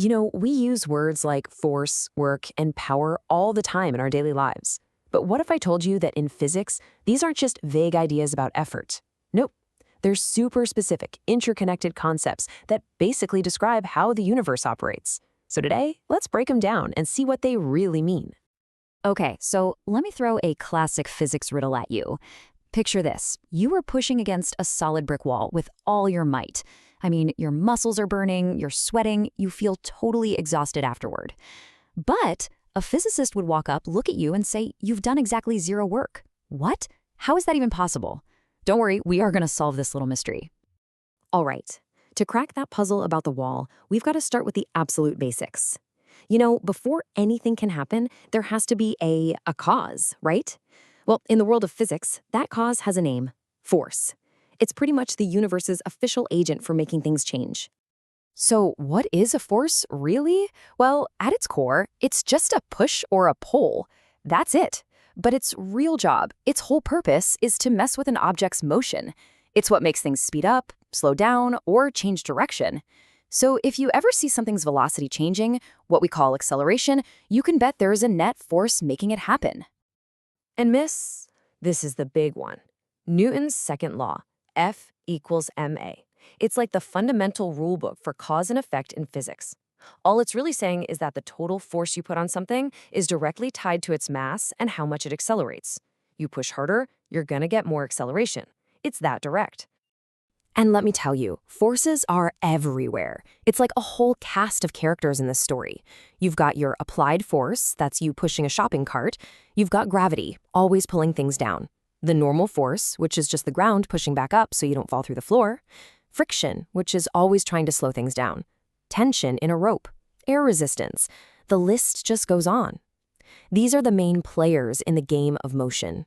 We use words like force, work, and power all the time in our daily lives. But what if I told you that in physics, these aren't just vague ideas about effort? Nope. They're super specific, interconnected concepts that basically describe how the universe operates. So today, let's break them down and see what they really mean. Okay, so let me throw a classic physics riddle at you. Picture this. You are pushing against a solid brick wall with all your might. I mean, your muscles are burning, you're sweating, you feel totally exhausted afterward. But a physicist would walk up, look at you, and say, you've done exactly zero work. What? How is that even possible? Don't worry, we are going to solve this little mystery. All right, to crack that puzzle about the wall, we've got to start with the absolute basics. Before anything can happen, there has to be a cause, right? Well, in the world of physics, that cause has a name: force. It's pretty much the universe's official agent for making things change. So what is a force, really? Well, at its core, it's just a push or a pull. That's it. But its real job, its whole purpose, is to mess with an object's motion. It's what makes things speed up, slow down, or change direction. So if you ever see something's velocity changing, what we call acceleration, you can bet there is a net force making it happen. And miss, this is the big one. Newton's second law, F equals ma. It's like the fundamental rule book for cause and effect in physics. All it's really saying is that the total force you put on something is directly tied to its mass and how much it accelerates. You push harder, you're gonna get more acceleration. It's that direct. And let me tell you, forces are everywhere. It's like a whole cast of characters in this story. You've got your applied force, that's you pushing a shopping cart. You've got gravity, always pulling things down. The normal force, which is just the ground pushing back up so you don't fall through the floor. Friction, which is always trying to slow things down. Tension in a rope. Air resistance. The list just goes on. These are the main players in the game of motion.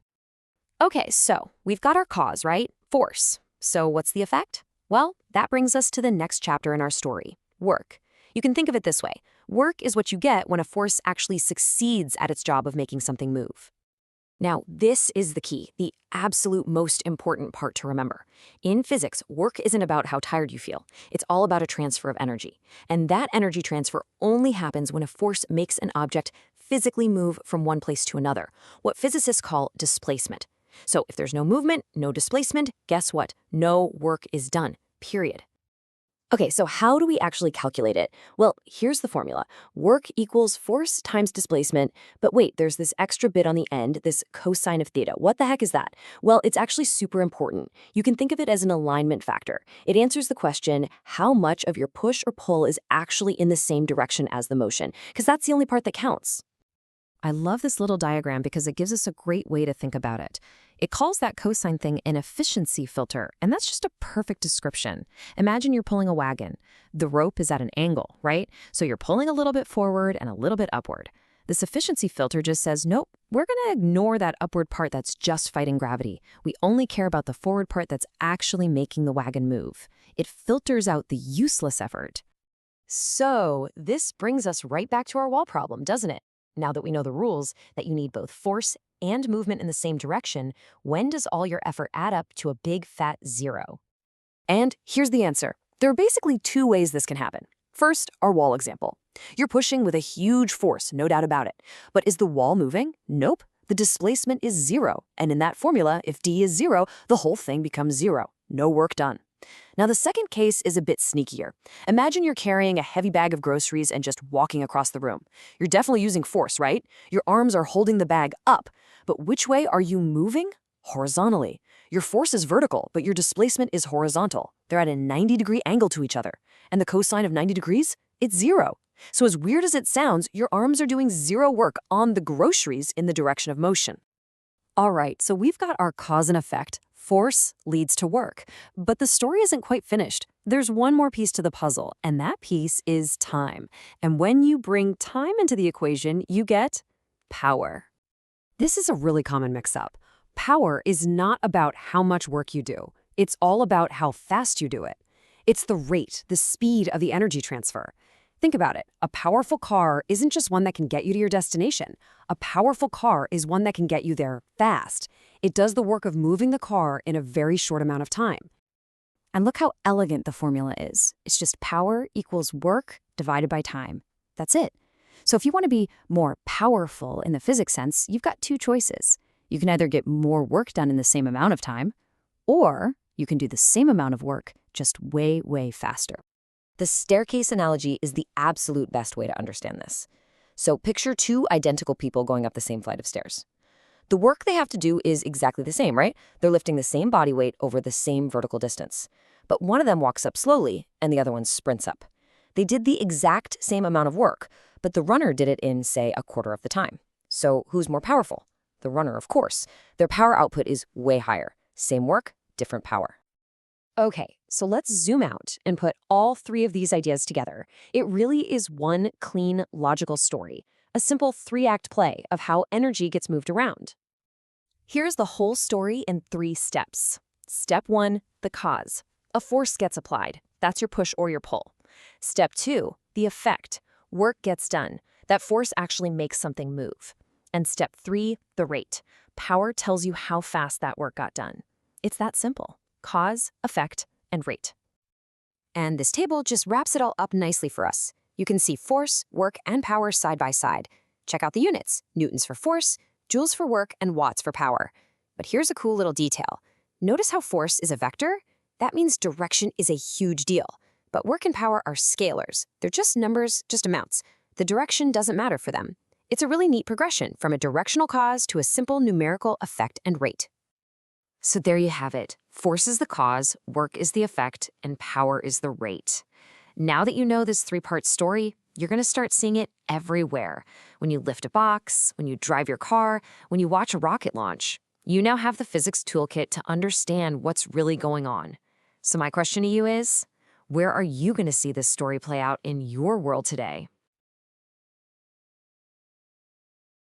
Okay, so we've got our cause, right? Force. So what's the effect? Well, that brings us to the next chapter in our story, work. You can think of it this way. Work is what you get when a force actually succeeds at its job of making something move. Now, this is the key, the absolute most important part to remember. In physics, work isn't about how tired you feel. It's all about a transfer of energy. And that energy transfer only happens when a force makes an object physically move from one place to another, what physicists call displacement. So if there's no movement, no displacement, guess what? No work is done, period. Okay, so how do we actually calculate it? Well, here's the formula. Work equals force times displacement. But wait, there's this extra bit on the end, this cosine of theta. What the heck is that? Well, it's actually super important. You can think of it as an alignment factor. It answers the question, how much of your push or pull is actually in the same direction as the motion? Because that's the only part that counts. I love this little diagram because it gives us a great way to think about it. It calls that cosine thing an efficiency filter, and that's just a perfect description. Imagine you're pulling a wagon. The rope is at an angle, right? So you're pulling a little bit forward and a little bit upward. This efficiency filter just says, nope, we're going to ignore that upward part that's just fighting gravity. We only care about the forward part that's actually making the wagon move. It filters out the useless effort. So this brings us right back to our wall problem, doesn't it? Now that we know the rules, that you need both force and movement in the same direction, when does all your effort add up to a big fat zero? And here's the answer. There are basically two ways this can happen. First, our wall example. You're pushing with a huge force, no doubt about it. But is the wall moving? Nope. The displacement is zero. And in that formula, if D is zero, the whole thing becomes zero. No work done. Now, the second case is a bit sneakier. Imagine you're carrying a heavy bag of groceries and just walking across the room. You're definitely using force, right? Your arms are holding the bag up. But which way are you moving? Horizontally. Your force is vertical, but your displacement is horizontal. They're at a 90-degree angle to each other. And the cosine of 90 degrees? It's zero. So as weird as it sounds, your arms are doing zero work on the groceries in the direction of motion. All right, so we've got our cause and effect. Force leads to work. But the story isn't quite finished. There's one more piece to the puzzle, and that piece is time. And when you bring time into the equation, you get power. This is a really common mix-up. Power is not about how much work you do. It's all about how fast you do it. It's the rate, the speed of the energy transfer. Think about it. A powerful car isn't just one that can get you to your destination. A powerful car is one that can get you there fast. It does the work of moving the car in a very short amount of time. And look how elegant the formula is. It's just power equals work divided by time. That's it. So if you want to be more powerful in the physics sense, you've got two choices. You can either get more work done in the same amount of time, or you can do the same amount of work just way, way faster. The staircase analogy is the absolute best way to understand this. So picture two identical people going up the same flight of stairs. The work they have to do is exactly the same, right? They're lifting the same body weight over the same vertical distance. But one of them walks up slowly, and the other one sprints up. They did the exact same amount of work, but the runner did it in, say, a quarter of the time. So who's more powerful? The runner, of course. Their power output is way higher. Same work, different power. Okay, so let's zoom out and put all three of these ideas together. It really is one clean, logical story, a simple three-act play of how energy gets moved around. Here's the whole story in 3 steps. Step 1, the cause. A force gets applied. That's your push or your pull. Step 2, the effect. Work gets done. That force actually makes something move. And step 3, the rate. Power tells you how fast that work got done. It's that simple. Cause, effect, and rate. And this table just wraps it all up nicely for us. You can see force, work, and power side by side. Check out the units: newtons for force, joules for work, and watts for power. But here's a cool little detail. Notice how force is a vector? That means direction is a huge deal. But work and power are scalars. They're just numbers, just amounts. The direction doesn't matter for them. It's a really neat progression from a directional cause to a simple numerical effect and rate. So there you have it. Force is the cause, work is the effect, and power is the rate. Now that you know this 3-part story, you're going to start seeing it everywhere. When you lift a box, when you drive your car, when you watch a rocket launch. You now have the physics toolkit to understand what's really going on. So my question to you is, where are you going to see this story play out in your world today?